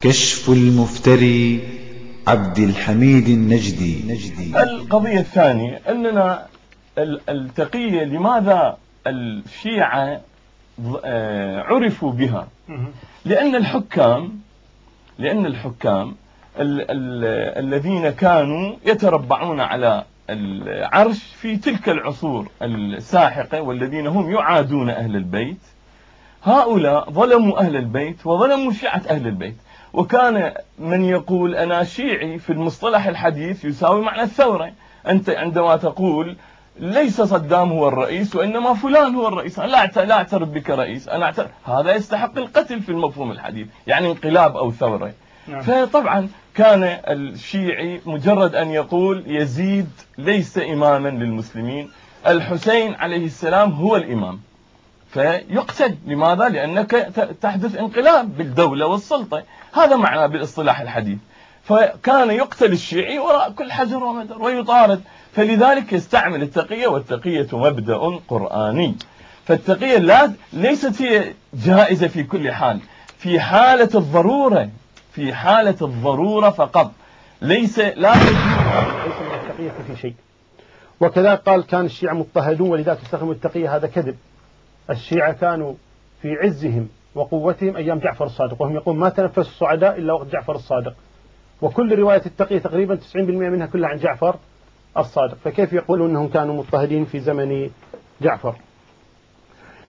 كشف المفتري عبد الحميد النجدي. القضية الثانية أننا التقية لماذا الشيعة عرفوا بها؟ لأن الحكام الذين كانوا يتربعون على العرش في تلك العصور الساحقة والذين هم يعادون أهل البيت، هؤلاء ظلموا أهل البيت وظلموا شيعة أهل البيت. وكان من يقول أنا شيعي في المصطلح الحديث يساوي معنى الثورة. أنت عندما تقول ليس صدام هو الرئيس وإنما فلان هو الرئيس، أنا لا أعترف بك رئيس، هذا يستحق القتل في المفهوم الحديث، يعني انقلاب أو ثورة. فطبعا كان الشيعي مجرد أن يقول يزيد ليس إماما للمسلمين، الحسين عليه السلام هو الإمام، فيقتل. لماذا؟ لأنك تحدث انقلاب بالدولة والسلطة، هذا معناه بالاصطلاح الحديث. فكان يقتل الشيعي وراء كل حجر ومدر ويطارد، فلذلك يستعمل التقية، والتقية مبدأ قرآني. فالتقية ليست هي جائزة في كل حال، في حالة الضرورة فقط، لا ليس من التقية في شيء. وكذا قال كان الشيعة مضطهدون ولذلك استخدموا التقية، هذا كذب. الشيعة كانوا في عزهم وقوتهم أيام جعفر الصادق، وهم يقول ما تنفس الصعداء إلا وقت جعفر الصادق، وكل رواية التقية تقريبا 90% منها كلها عن جعفر الصادق، فكيف يقولون أنهم كانوا مضطهدين في زمن جعفر؟